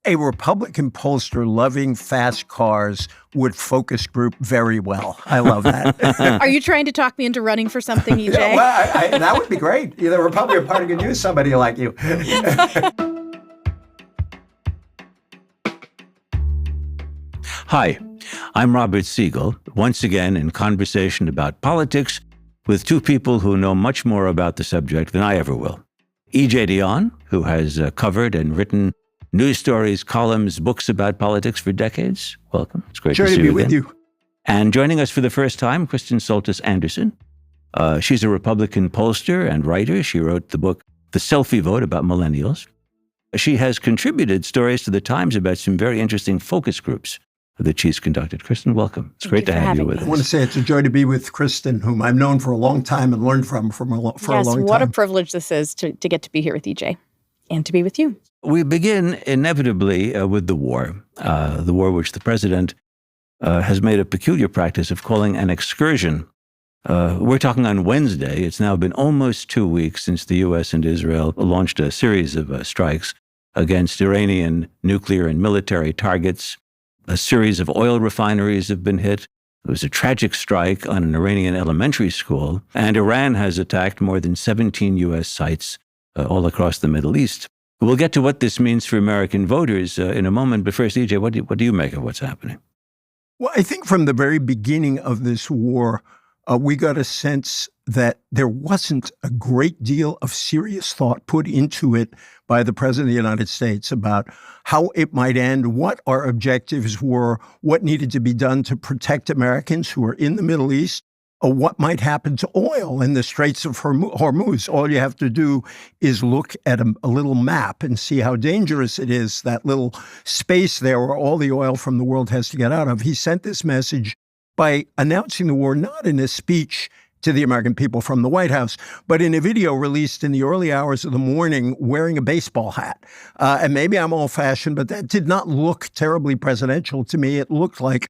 A Republican pollster loving fast cars would focus group very well. I love that. Are you trying to talk me into running for something, EJ? Yeah, well, that would be great. The Republican Party could use somebody like you. Hi, I'm Robert Siegel, once again in conversation about politics with two people who know much more about the subject than I ever will. E.J. Dionne, who has covered and written news stories, columns, books about politics for decades. Welcome. It's great to see you again. With you. And joining us for the first time, Kristen Soltis Anderson. She's a Republican pollster and writer. She wrote the book, The Selfie Vote, about millennials. She has contributed stories to the Times about some very interesting focus groups that she's conducted. Kristen, welcome. It's great to have you with us. I want to say it's a joy to be with Kristen, whom I've known for a long time and learned from for a long time. Yes, what a privilege this is to get to be here with EJ and to be with you. We begin inevitably with the war which the president has made a peculiar practice of calling an excursion. We're talking on Wednesday. It's now been almost 2 weeks since the U.S. and Israel launched a series of strikes against Iranian nuclear and military targets. A series of oil refineries have been hit. There was a tragic strike on an Iranian elementary school, and Iran has attacked more than 17 U.S. sites all across the Middle East. We'll get to what this means for American voters in a moment, but first, EJ, what do you make of what's happening? Well, I think from the very beginning of this war, we got a sense that there wasn't a great deal of serious thought put into it by the President of the United States about how it might end, what our objectives were, what needed to be done to protect Americans who are in the Middle East, or what might happen to oil in the Straits of Hormuz. All you have to do is look at a little map and see how dangerous it is, that little space there where all the oil from the world has to get out of. He sent this message by announcing the war, not in a speech to the American people from the White House, but in a video released in the early hours of the morning wearing a baseball hat. And maybe I'm old-fashioned, but that did not look terribly presidential to me. It looked like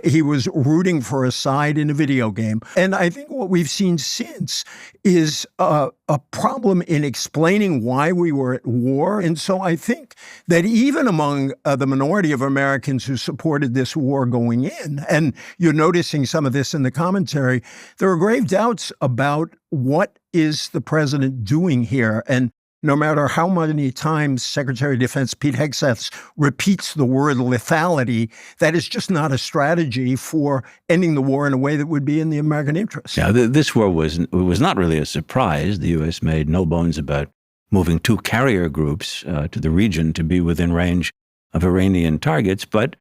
he was rooting for a side in a video game. And I think what we've seen since is a problem in explaining why we were at war. And so I think that even among the minority of Americans who supported this war going in, and you're noticing some of this in the commentary, there are grave doubts about what is the president doing here. And no matter how many times Secretary of Defense Pete Hegseth repeats the word lethality, that is just not a strategy for ending the war in a way that would be in the American interest. Yeah, this war was not really a surprise. The U.S. made no bones about moving 2 carrier groups to the region to be within range of Iranian targets. But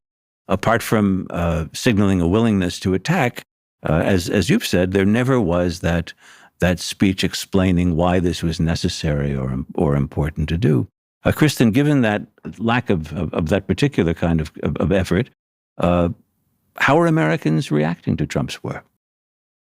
apart from signaling a willingness to attack, as you've said, there never was that speech explaining why this was necessary or important to do. Kristen, given that lack of that particular kind of effort, how are Americans reacting to Trump's war?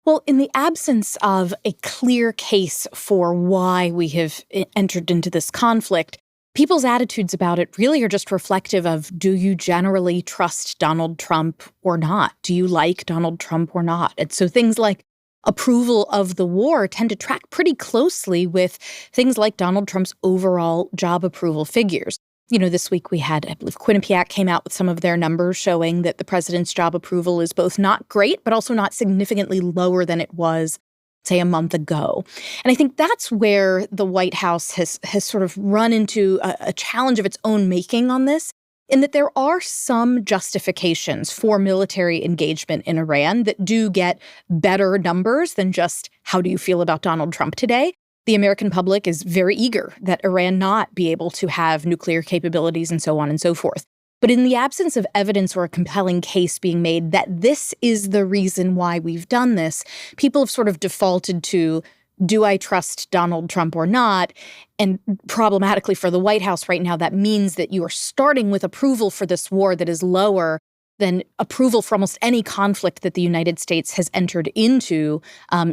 Well, in the absence of a clear case for why we have entered into this conflict, people's attitudes about it really are just reflective of, do you generally trust Donald Trump or not? Do you like Donald Trump or not? And so things like approval of the war tend to track pretty closely with things like Donald Trump's overall job approval figures. You know, this week we had, I believe, Quinnipiac came out with some of their numbers showing that the president's job approval is both not great, but also not significantly lower than it was, say, a month ago. And I think that's where the White House has sort of run into a challenge of its own making on this, in that there are some justifications for military engagement in Iran that do get better numbers than just how do you feel about Donald Trump today. The American public is very eager that Iran not be able to have nuclear capabilities and so on and so forth. But in the absence of evidence or a compelling case being made that this is the reason why we've done this, people have sort of defaulted to, do I trust Donald Trump or not? And problematically for the White House right now, that means that you are starting with approval for this war that is lower than approval for almost any conflict that the United States has entered into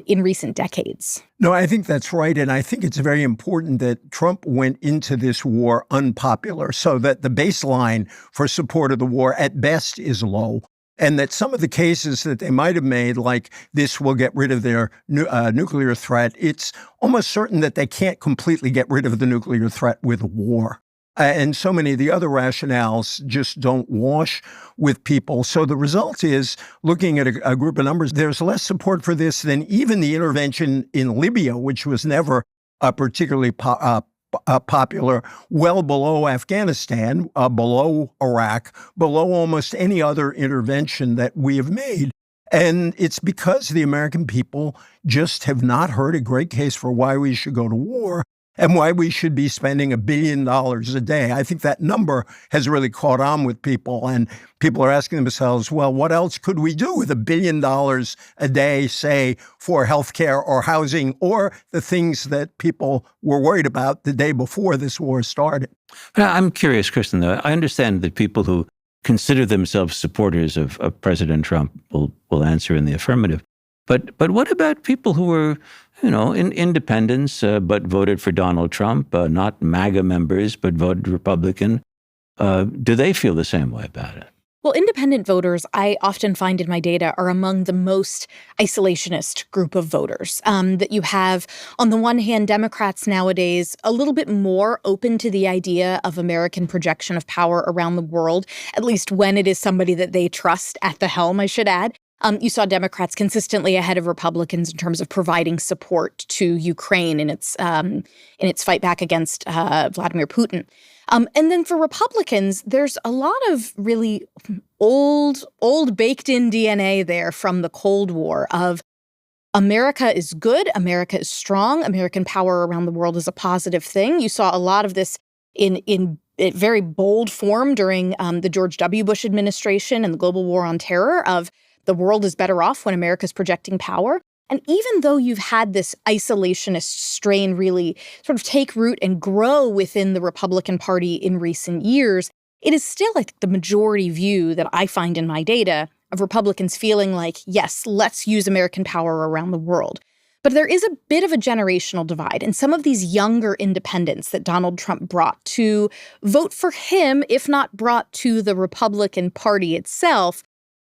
in recent decades. No, I think that's right. And I think it's very important that Trump went into this war unpopular, so that the baseline for support of the war at best is low. And that some of the cases that they might have made, like this will get rid of their nuclear threat, it's almost certain that they can't completely get rid of the nuclear threat with war. And so many of the other rationales just don't wash with people. So the result is, looking at a group of numbers, there's less support for this than even the intervention in Libya, which was never particularly popular, well below Afghanistan, below Iraq, below almost any other intervention that we have made. And it's because the American people just have not heard a great case for why we should go to war and why we should be spending $1 billion a day. I think that number has really caught on with people, and people are asking themselves, well, what else could we do with $1 billion a day, say, for healthcare or housing or the things that people were worried about the day before this war started? I'm curious, Kristen, though. I understand that people who consider themselves supporters of President Trump will answer in the affirmative. But what about people who were, independents, but voted for Donald Trump, not MAGA members, but voted Republican? Do they feel the same way about it? Well, independent voters, I often find in my data, are among the most isolationist group of voters. That you have, on the one hand, Democrats nowadays a little bit more open to the idea of American projection of power around the world, at least when it is somebody that they trust at the helm, I should add. You saw Democrats consistently ahead of Republicans in terms of providing support to Ukraine in its fight back against Vladimir Putin. And then for Republicans, there's a lot of really old baked-in DNA there from the Cold War of America is good, America is strong, American power around the world is a positive thing. You saw a lot of this in very bold form during the George W. Bush administration and the global war on terror of the world is better off when America's projecting power. And even though you've had this isolationist strain really sort of take root and grow within the Republican Party in recent years, it is still, I think, the majority view that I find in my data of Republicans feeling like, yes, let's use American power around the world. But there is a bit of a generational divide. And some of these younger independents that Donald Trump brought to vote for him, if not brought to the Republican Party itself,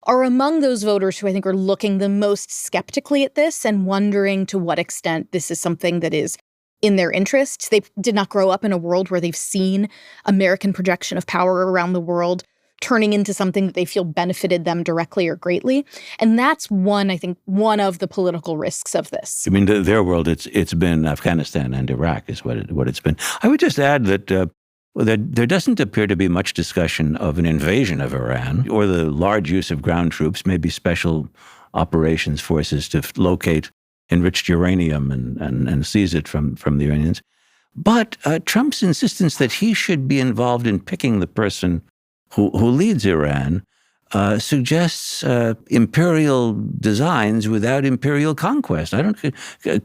are among those voters who I think are looking the most skeptically at this and wondering to what extent this is something that is in their interests. They did not grow up in a world where they've seen American projection of power around the world turning into something that they feel benefited them directly or greatly. And that's one of the political risks of this. I mean, their world, it's been Afghanistan and Iraq is what it's been. I would just add that there doesn't appear to be much discussion of an invasion of Iran or the large use of ground troops, maybe special operations forces to locate enriched uranium and seize it from the Iranians. But Trump's insistence that he should be involved in picking the person who leads Iran suggests imperial designs without imperial conquest.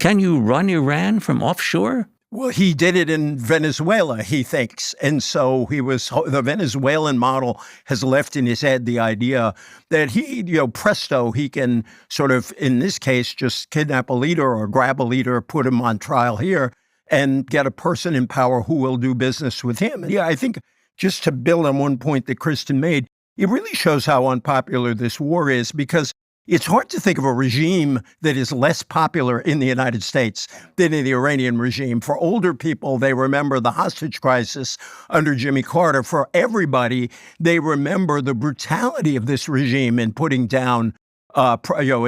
Can you run Iran from offshore? Well, he did it in Venezuela, he thinks. And so the Venezuelan model has left in his head the idea that presto, he can sort of, in this case, just kidnap a leader or grab a leader, put him on trial here, and get a person in power who will do business with him. And I think just to build on one point that Kristen made, it really shows how unpopular this war is, because it's hard to think of a regime that is less popular in the United States than in the Iranian regime. For older people, they remember the hostage crisis under Jimmy Carter. For everybody, they remember the brutality of this regime in putting down a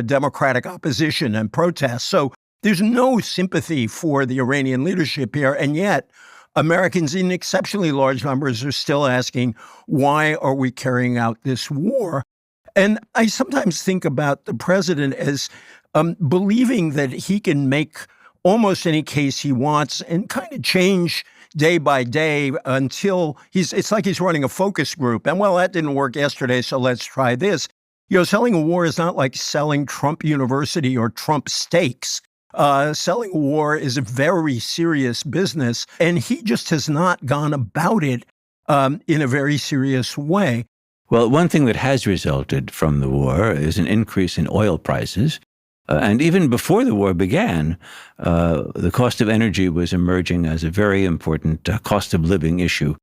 democratic opposition and protests. So there's no sympathy for the Iranian leadership here. And yet, Americans in exceptionally large numbers are still asking, why are we carrying out this war? And I sometimes think about the president as believing that he can make almost any case he wants and kind of change day by day until it's like he's running a focus group. And well, that didn't work yesterday, so let's try this. Selling a war is not like selling Trump University or Trump steaks. Selling a war is a very serious business, and he just has not gone about it in a very serious way. Well, one thing that has resulted from the war is an increase in oil prices. And even before the war began, the cost of energy was emerging as a very important cost of living issue.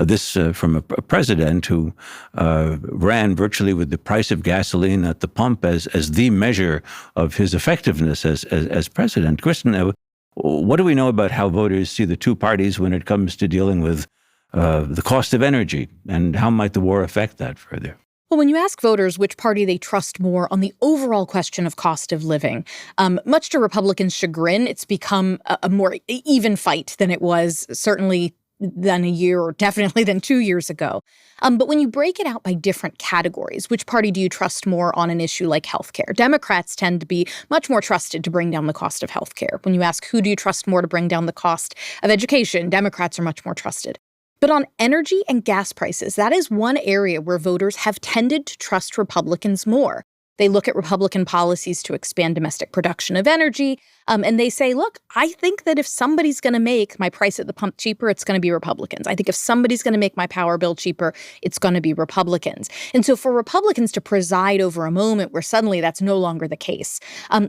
This from a president who ran virtually with the price of gasoline at the pump as the measure of his effectiveness as president. Kristen, what do we know about how voters see the two parties when it comes to dealing with the cost of energy, and how might the war affect that further? Well, when you ask voters which party they trust more on the overall question of cost of living, much to Republicans' chagrin, it's become a more even fight than it was certainly than a year or definitely than 2 years ago. But when you break it out by different categories, which party do you trust more on an issue like healthcare? Democrats tend to be much more trusted to bring down the cost of healthcare. When you ask who do you trust more to bring down the cost of education, Democrats are much more trusted. But on energy and gas prices, that is one area where voters have tended to trust Republicans more. They look at Republican policies to expand domestic production of energy, and they say, look, I think that if somebody's going to make my price at the pump cheaper, it's going to be Republicans. I think if somebody's going to make my power bill cheaper, it's going to be Republicans. And so for Republicans to preside over a moment where suddenly that's no longer the case,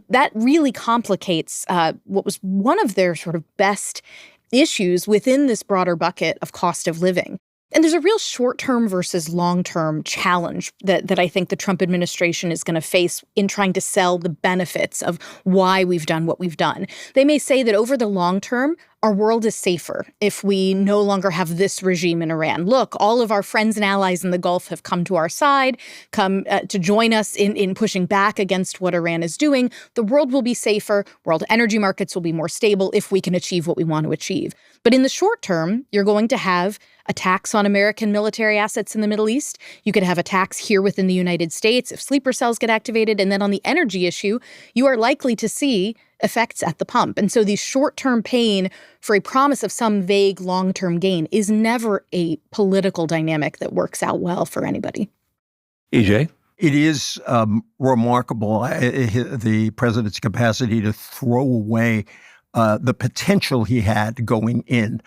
that really complicates what was one of their sort of best issues within this broader bucket of cost of living. And there's a real short-term versus long-term challenge that I think the Trump administration is going to face in trying to sell the benefits of why we've done what we've done. They may say that over the long term, our world is safer if we no longer have this regime in Iran. Look, all of our friends and allies in the Gulf have come to our side, come to join us in pushing back against what Iran is doing. The world will be safer. World energy markets will be more stable if we can achieve what we want to achieve. But in the short term, you're going to have a tax on American military assets in the Middle East. You could have a tax here within the United States if sleeper cells get activated. And then on the energy issue, you are likely to see effects at the pump. And so the short-term pain for a promise of some vague long-term gain is never a political dynamic that works out well for anybody. EJ? It is remarkable, the president's capacity to throw away the potential he had going in.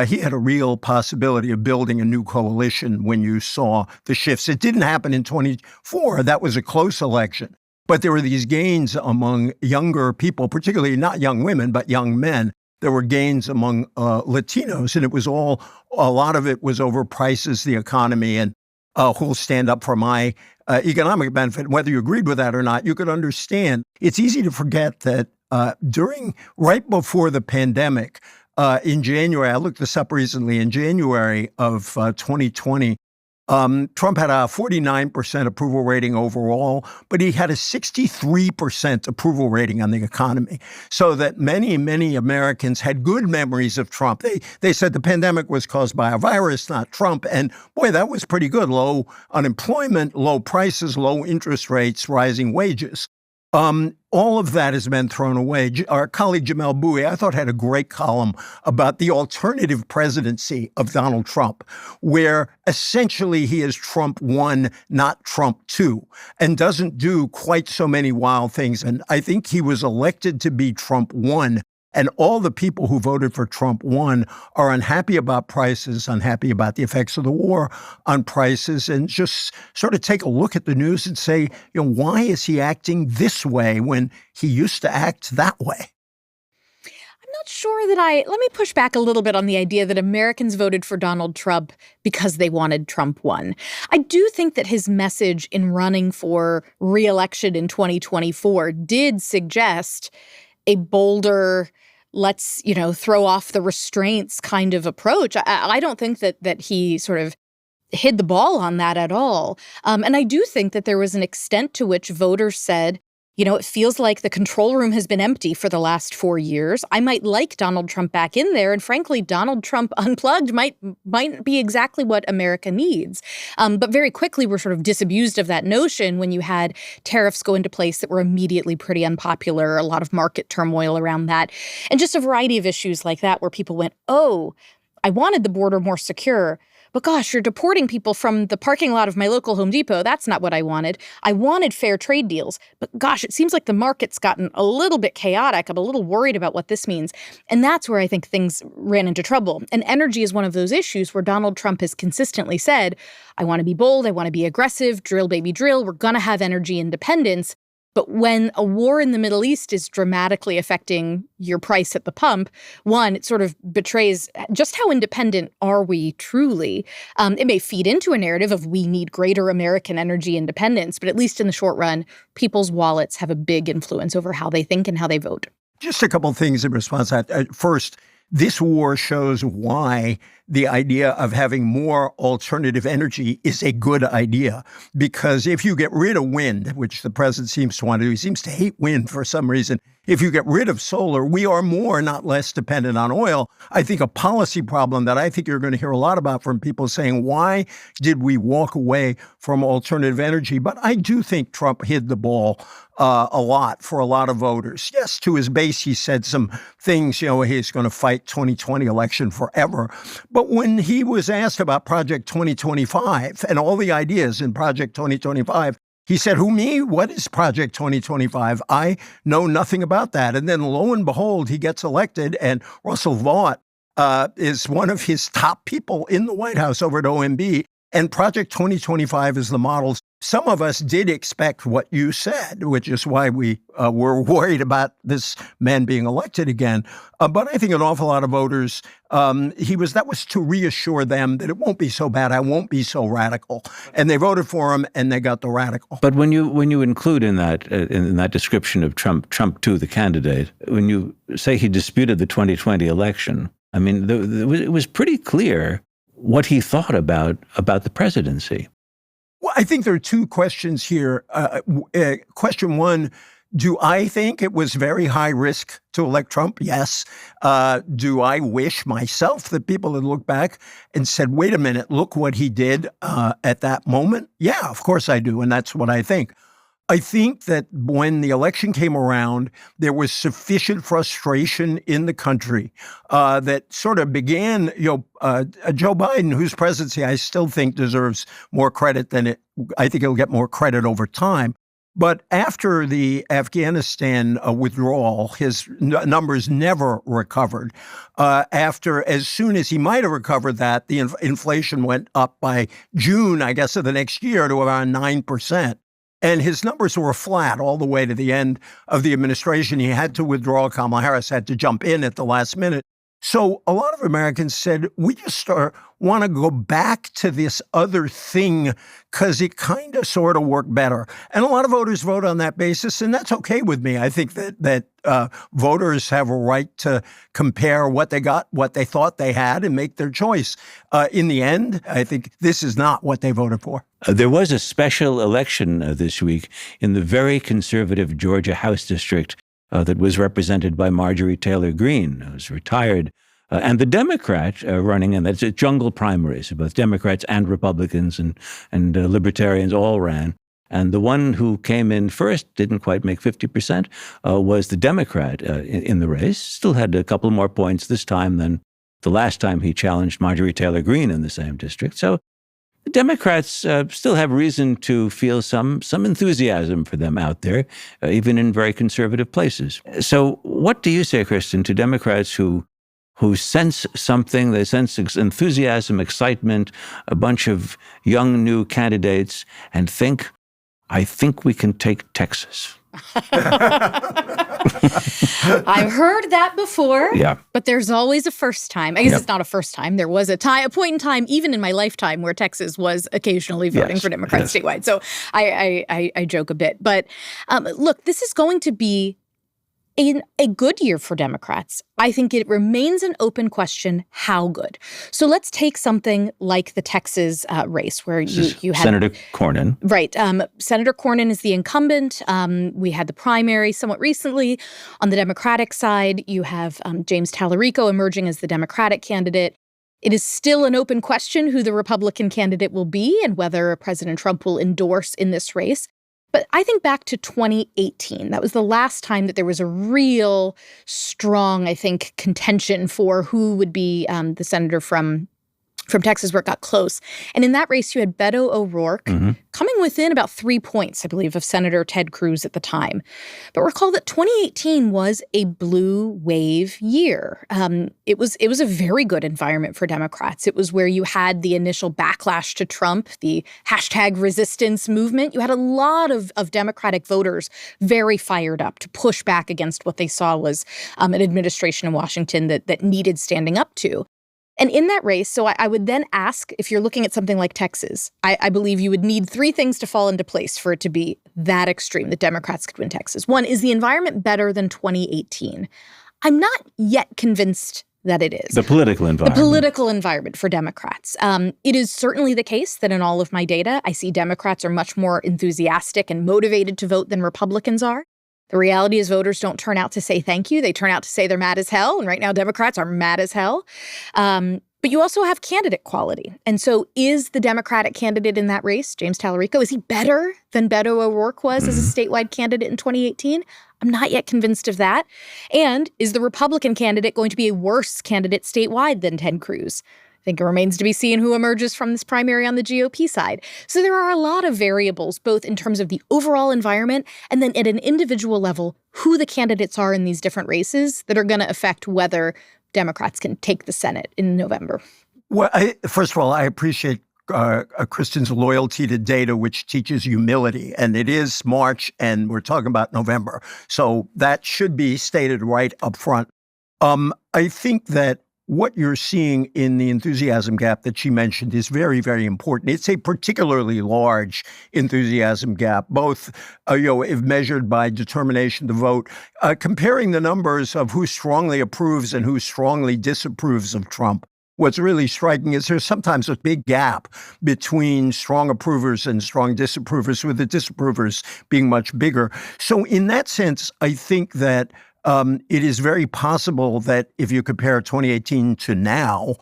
He had a real possibility of building a new coalition when you saw the shifts. It didn't happen in 24. That was a close election. But there were these gains among younger people, particularly not young women, but young men. There were gains among Latinos, and it was a lot of it was over prices, the economy, and who'll stand up for my economic benefit. Whether you agreed with that or not, you could understand. It's easy to forget that right before the pandemic, in January, I looked this up recently, in January of 2020, Trump had a 49% approval rating overall, but he had a 63% approval rating on the economy. So that many, many Americans had good memories of Trump. They said the pandemic was caused by a virus, not Trump. And boy, that was pretty good. Low unemployment, low prices, low interest rates, rising wages. All of that has been thrown away. Our colleague Jamel Bowie, I thought, had a great column about the alternative presidency of Donald Trump, where essentially he is Trump 1, not Trump 2, and doesn't do quite so many wild things. And I think he was elected to be Trump 1. And all the people who voted for Trump 1 are unhappy about prices, unhappy about the effects of the war on prices, and just sort of take a look at the news and say, why is he acting this way when he used to act that way? I'm not sure that let me push back a little bit on the idea that Americans voted for Donald Trump because they wanted Trump 1. I do think that his message in running for re-election in 2024 did suggest a bolder, let's, throw off the restraints kind of approach. I don't think that he sort of hid the ball on that at all. And I do think that there was an extent to which voters said, it feels like the control room has been empty for the last 4 years. I might like Donald Trump back in there. And frankly, Donald Trump unplugged might be exactly what America needs. But very quickly, we're sort of disabused of that notion when you had tariffs go into place that were immediately pretty unpopular, a lot of market turmoil around that, and just a variety of issues like that where people went, oh, I wanted the border more secure. But gosh, you're deporting people from the parking lot of my local Home Depot. That's not what I wanted. I wanted fair trade deals. But gosh, it seems like the market's gotten a little bit chaotic. I'm a little worried about what this means. And that's where I think things ran into trouble. And energy is one of those issues where Donald Trump has consistently said, I want to be bold. I want to be aggressive. Drill, baby, drill. We're going to have energy independence. But when a war in the Middle East is dramatically affecting your price at the pump, one, it sort of betrays just how independent are we truly. It may feed into a narrative of we need greater American energy independence, but at least in the short run, people's wallets have a big influence over how they think and how they vote. Just a couple of things in response to that. First, this war shows why the idea of having more alternative energy is a good idea. Because if you get rid of wind, which the president seems to want to do, he seems to hate wind for some reason. If you get rid of solar, we are more, not less, dependent on oil. I think a policy problem that I think you're going to hear a lot about from people saying, why did we walk away from alternative energy? But I do think Trump hid the ball a lot for a lot of voters. Yes, to his base, he said some things, he's going to fight 2020 election forever. But when he was asked about Project 2025 and all the ideas in Project 2025, he said, who, me? What is Project 2025? I know nothing about that. And then lo and behold, he gets elected, and Russell Vought is one of his top people in the White House over at OMB. And Project 2025 is the model. Some of us did expect what you said, which is why we were worried about this man being elected again. But I think an awful lot of voters, that was to reassure them that it won't be so bad. I won't be so radical. And they voted for him, and they got the radical. But when you include in that description of Trump to the candidate, when you say he disputed the 2020 election, I mean, it was pretty clear what he thought about the presidency. Well, I think there are two questions here. Question one, do I think it was very high risk to elect Trump? Yes. Do I wish myself that people had looked back and said, wait a minute, look what he did at that moment? Yeah, of course I do. And that's what I think. I think that when the election came around, there was sufficient frustration in the country that sort of began, Joe Biden, whose presidency I still think deserves more credit I think he'll get more credit over time. But after the Afghanistan withdrawal, his numbers never recovered. As soon as he might have recovered that, the inflation went up by June, I guess, of the next year to around 9%. And his numbers were flat all the way to the end of the administration. He had to withdraw. Kamala Harris had to jump in at the last minute. So a lot of Americans said, we just want to go back to this other thing because it kind of sort of worked better. And a lot of voters vote on that basis, and that's okay with me. I think that voters have a right to compare what they got, what they thought they had, and make their choice. In the end, I think this is not what they voted for. There was a special election this week in the very conservative Georgia House District that was represented by Marjorie Taylor Greene, who's retired, and the Democrat running, and that's a jungle primary, so both Democrats and Republicans and libertarians all ran. And the one who came in first, didn't quite make 50%, was the Democrat in the race. Still had a couple more points this time than the last time he challenged Marjorie Taylor Greene in the same district. So the Democrats still have reason to feel some enthusiasm for them out there, even in very conservative places. So what do you say, Kristen, to Democrats who sense something, they sense enthusiasm, excitement, a bunch of young new candidates, and think, I think we can take Texas? I've heard that before. Yeah. But there's always a first time. I guess It's not a first time. There was a point in time, even in my lifetime, where Texas was occasionally voting for Democrats statewide. So I joke a bit. But look, this is going to be in a good year for Democrats. I think it remains an open question how good. So let's take something like the Texas race where you had Senator Cornyn. Right. Senator Cornyn is the incumbent. We had the primary somewhat recently. On the Democratic side, you have James Tallarico emerging as the Democratic candidate. It is still an open question who the Republican candidate will be and whether President Trump will endorse in this race. But I think back to 2018. That was the last time that there was a real strong, I think, contention for who would be the senator from Texas, where it got close. And in that race, you had Beto O'Rourke coming within about 3 points, I believe, of Senator Ted Cruz at the time. But recall that 2018 was a blue wave year. It was a very good environment for Democrats. It was where you had the initial backlash to Trump, the hashtag resistance movement. You had a lot of Democratic voters very fired up to push back against what they saw was an administration in Washington that needed standing up to. And in that race, so I would then ask, if you're looking at something like Texas, I believe you would need three things to fall into place for it to be that extreme that Democrats could win Texas. One, is the environment better than 2018? I'm not yet convinced that it is. The political environment. The political environment for Democrats. It is certainly the case that in all of my data, I see Democrats are much more enthusiastic and motivated to vote than Republicans are. The reality is voters don't turn out to say thank you. They turn out to say they're mad as hell. And right now, Democrats are mad as hell. But you also have candidate quality. And so is the Democratic candidate in that race, James Tallarico, is he better than Beto O'Rourke was as a statewide candidate in 2018? I'm not yet convinced of that. And is the Republican candidate going to be a worse candidate statewide than Ted Cruz? I think it remains to be seen who emerges from this primary on the GOP side. So there are a lot of variables, both in terms of the overall environment and then at an individual level, who the candidates are in these different races that are going to affect whether Democrats can take the Senate in November. Well, first of all, I appreciate Kristen's loyalty to data, which teaches humility. And it is March, and we're talking about November. So that should be stated right up front. I think that what you're seeing in the enthusiasm gap that she mentioned is very, very important. It's a particularly large enthusiasm gap, both, if measured by determination to vote. Comparing the numbers of who strongly approves and who strongly disapproves of Trump, what's really striking is there's sometimes a big gap between strong approvers and strong disapprovers, with the disapprovers being much bigger. So in that sense, I think that it is very possible that if you compare 2018 to now,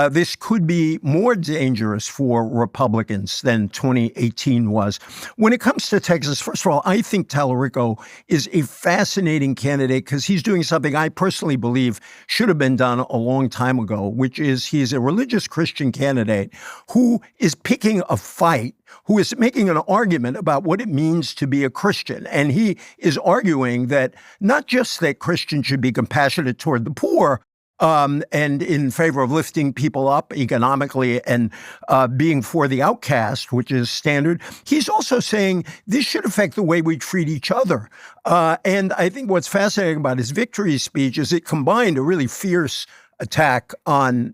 this could be more dangerous for Republicans than 2018 was. When it comes to Texas, first of all, I think Tallarico is a fascinating candidate because he's doing something I personally believe should have been done a long time ago, which is he's a religious Christian candidate who is picking a fight, who is making an argument about what it means to be a Christian. And he is arguing that not just that Christians should be compassionate toward the poor, and in favor of lifting people up economically and being for the outcast, which is standard. He's also saying this should affect the way we treat each other. And I think what's fascinating about his victory speech is it combined a really fierce attack on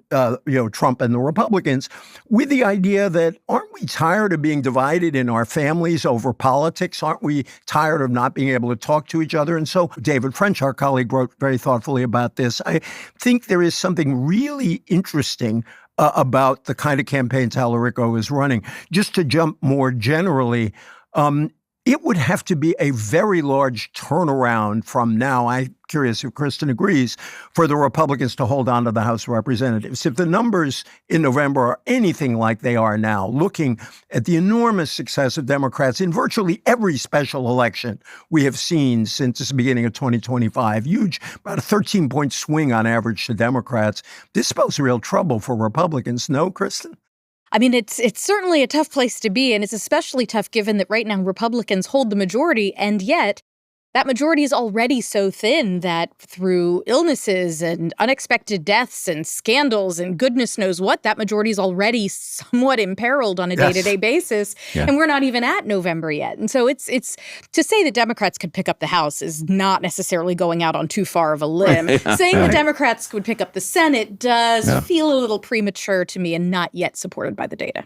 Trump and the Republicans with the idea that aren't we tired of being divided in our families over politics? Aren't we tired of not being able to talk to each other? And so David French, our colleague, wrote very thoughtfully about this. I think there is something really interesting about the kind of campaign Tallarico is running. Just to jump more generally, it would have to be a very large turnaround from now. I'm curious if Kristen agrees, for the Republicans to hold on to the House of Representatives. If the numbers in November are anything like they are now, looking at the enormous success of Democrats in virtually every special election we have seen since the beginning of 2025, huge, about a 13-point swing on average to Democrats, this spells real trouble for Republicans. No, Kristen? I mean, it's certainly a tough place to be, and it's especially tough given that right now Republicans hold the majority, and yet that majority is already so thin that through illnesses and unexpected deaths and scandals and goodness knows what, that majority is already somewhat imperiled on a day-to-day basis, and we're not even at November yet. And so it's to say that Democrats could pick up the House is not necessarily going out on too far of a limb. Saying that Democrats could pick up the Senate does feel a little premature to me and not yet supported by the data.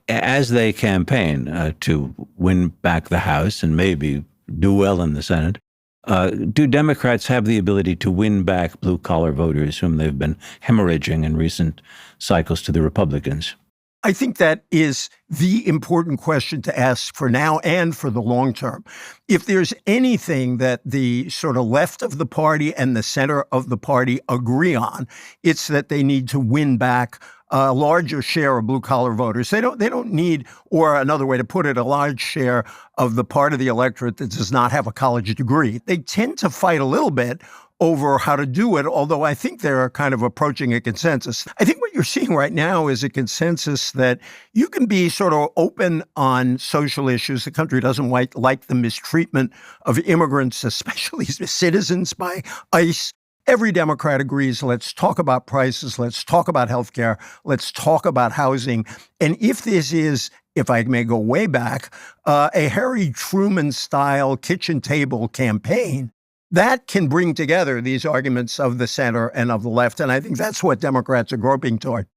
As they campaign to win back the House and maybe do well in the Senate, do Democrats have the ability to win back blue-collar voters whom they've been hemorrhaging in recent cycles to the Republicans? I think that is the important question to ask for now and for the long term. If there's anything that the sort of left of the party and the center of the party agree on, it's that they need to win back a larger share of blue-collar voters. They don't need, or another way to put it, a large share of the part of the electorate that does not have a college degree. They tend to fight a little bit over how to do it, although I think they're kind of approaching a consensus. I think what you're seeing right now is a consensus that you can be sort of open on social issues. The country doesn't like the mistreatment of immigrants, especially citizens, by ICE. Every Democrat agrees, let's talk about prices, let's talk about health care, let's talk about housing. And if this is, if I may go way back, a Harry Truman-style kitchen table campaign, that can bring together these arguments of the center and of the left. And I think that's what Democrats are groping toward.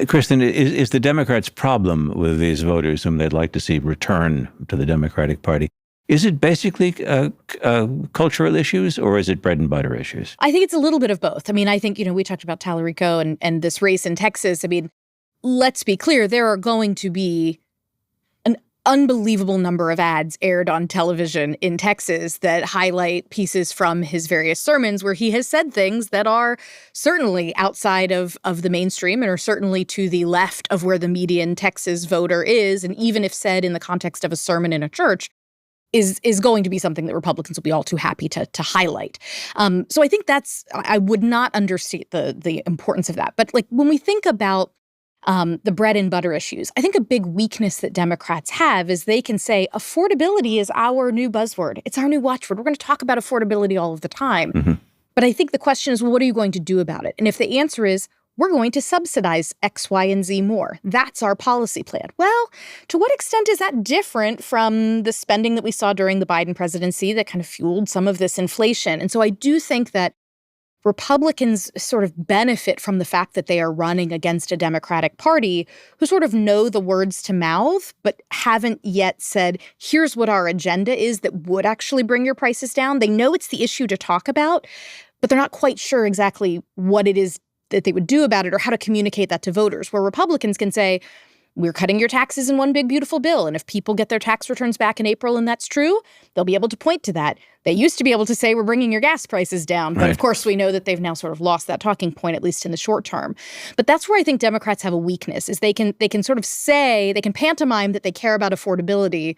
Kristen, is the Democrats' problem with these voters whom they'd like to see return to the Democratic Party, Is it basically cultural issues, or is it bread and butter issues? I think it's a little bit of both. I mean, I think, we talked about Tallarico and this race in Texas. I mean, let's be clear, there are going to be an unbelievable number of ads aired on television in Texas that highlight pieces from his various sermons where he has said things that are certainly outside of the mainstream and are certainly to the left of where the median Texas voter is. And even if said in the context of a sermon in a church, is going to be something that Republicans will be all too happy to highlight. So I think I would not understate the importance of that. But like when we think about the bread and butter issues, I think a big weakness that Democrats have is they can say affordability is our new buzzword. It's our new watchword. We're going to talk about affordability all of the time. Mm-hmm. But I think the question is, well, what are you going to do about it? And if the answer is, we're going to subsidize X, Y, and Z more. That's our policy plan. Well, to what extent is that different from the spending that we saw during the Biden presidency that kind of fueled some of this inflation? And so I do think that Republicans sort of benefit from the fact that they are running against a Democratic Party who sort of know the words to mouth, but haven't yet said, here's what our agenda is that would actually bring your prices down. They know it's the issue to talk about, but they're not quite sure exactly what it is that they would do about it or how to communicate that to voters, where Republicans can say, we're cutting your taxes in one big, beautiful bill. And if people get their tax returns back in April and that's true, they'll be able to point to that. They used to be able to say, we're bringing your gas prices down. But Right. Of course, we know that they've now sort of lost that talking point, at least in the short term. But that's where I think Democrats have a weakness, is they can sort of say, they can pantomime that they care about affordability.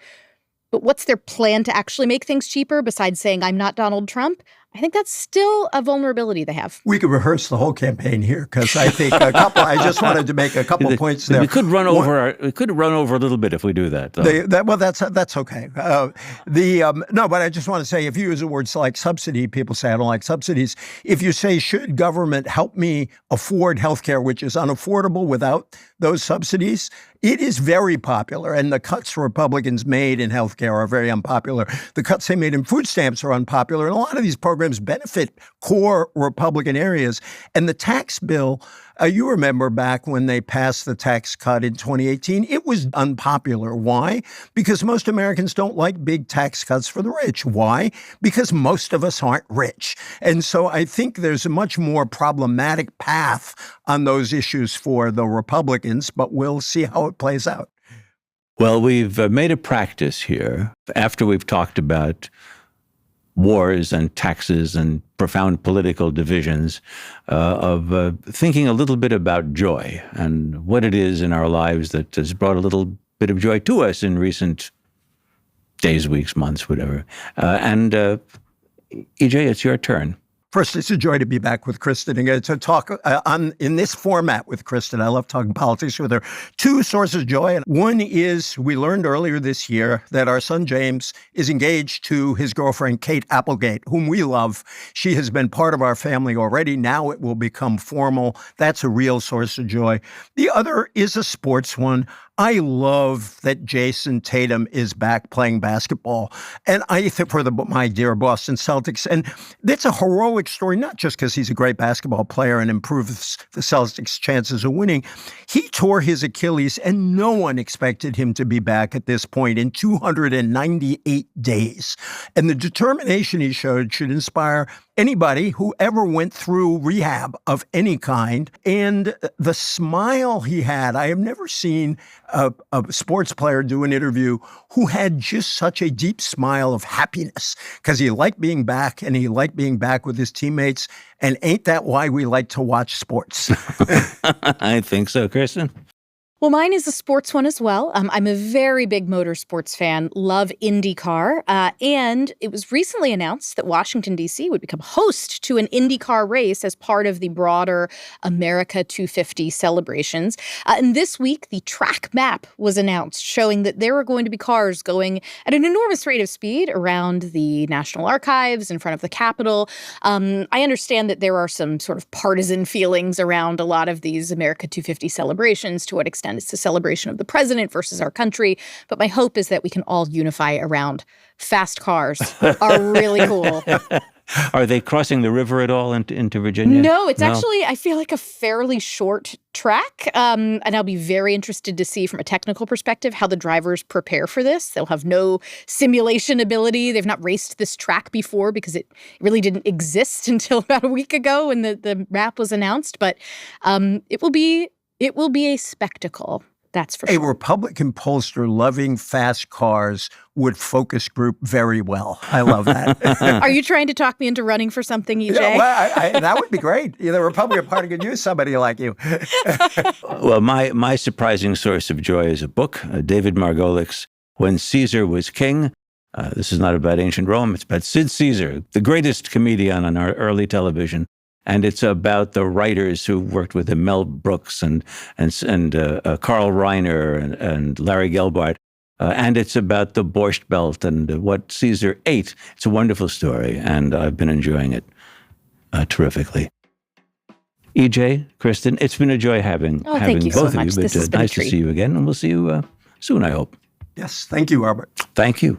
But what's their plan to actually make things cheaper besides saying, I'm not Donald Trump? I think that's still a vulnerability they have. We could rehearse the whole campaign here because I think I just wanted to make a couple points there. We could run over a little bit if we do that. That's okay. No, but I just want to say, if you use the words like subsidy, people say I don't like subsidies. If you say, should government help me afford healthcare, which is unaffordable without those subsidies, it is very popular. And the cuts Republicans made in healthcare are very unpopular. The cuts they made in food stamps are unpopular. And a lot of these programs benefit core Republican areas. And the tax bill, you remember back when they passed the tax cut in 2018, it was unpopular. Why? Because most Americans don't like big tax cuts for the rich. Why? Because most of us aren't rich. And so I think there's a much more problematic path on those issues for the Republicans, but we'll see how it plays out. Well, we've made a practice here, after we've talked about wars and taxes and profound political divisions, of thinking a little bit about joy and what it is in our lives that has brought a little bit of joy to us in recent days, weeks, months, whatever. EJ, it's your turn. First, it's a joy to be back with Kristen and to talk in this format with Kristen. I love talking politics with her. Two sources of joy. One is we learned earlier this year that our son James is engaged to his girlfriend, Kate Applegate, whom we love. She has been part of our family already. Now it will become formal. That's a real source of joy. The other is a sports one. I love that Jason Tatum is back playing basketball. And I think for my dear Boston Celtics, and that's a heroic story, not just because he's a great basketball player and improves the Celtics' chances of winning. He tore his Achilles, and no one expected him to be back at this point in 298 days. And the determination he showed should inspire anybody who ever went through rehab of any kind. And the smile he had, I have never seen a sports player do an interview who had just such a deep smile of happiness because he liked being back and he liked being back with his teammates. And ain't that why we like to watch sports? I think so, Kristen. Well, mine is a sports one as well. I'm a very big motorsports fan, love IndyCar. And it was recently announced that Washington, D.C. would become host to an IndyCar race as part of the broader America 250 celebrations. And this week, the track map was announced, showing that there are going to be cars going at an enormous rate of speed around the National Archives in front of the Capitol. I understand that there are some sort of partisan feelings around a lot of these America 250 celebrations, to what extent it's a celebration of the president versus our country. But my hope is that we can all unify around fast cars are really cool. Are they crossing the river at all into Virginia? No, it's actually, I feel like, a fairly short track. And I'll be very interested to see from a technical perspective how the drivers prepare for this. They'll have no simulation ability. They've not raced this track before because it really didn't exist until about a week ago when the map was announced. But it will be a spectacle. That's for sure. A Republican pollster loving fast cars would focus group very well. I love that. Are you trying to talk me into running for something, EJ? Yeah, well, that would be great. The Republican Party could use somebody like you. Well, my surprising source of joy is a book, David Margolik's When Caesar Was King. This is not about ancient Rome. It's about Sid Caesar, the greatest comedian on our early television. And it's about the writers who worked with him, Mel Brooks and Carl Reiner and Larry Gelbart. And it's about the Borscht Belt and what Caesar ate. It's a wonderful story, and I've been enjoying it terrifically. EJ, Kristen, it's been a joy having thank you both so of much. you. This has been a Nice to treat. see you again, and we'll see you soon, I hope. Yes, thank you, Robert. Thank you.